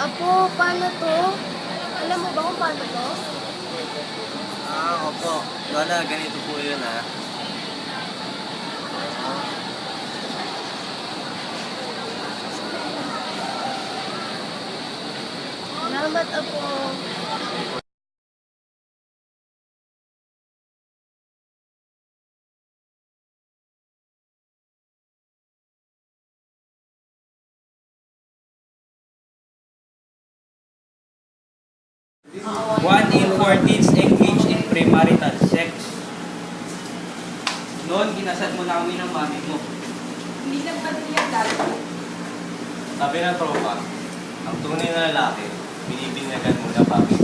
Apo, paano to? Alam mo ba kung paano to? Opo. Lola, ganito po yun, ha? Salamat, Apo. One in 14 engaged in premarital sex. Noon, kinasal mo na kami ng mami mo. Hindi na ba niya dati? Sabi ng tropa, ang tunay na lalaki, binibinyagan mo na pamilya.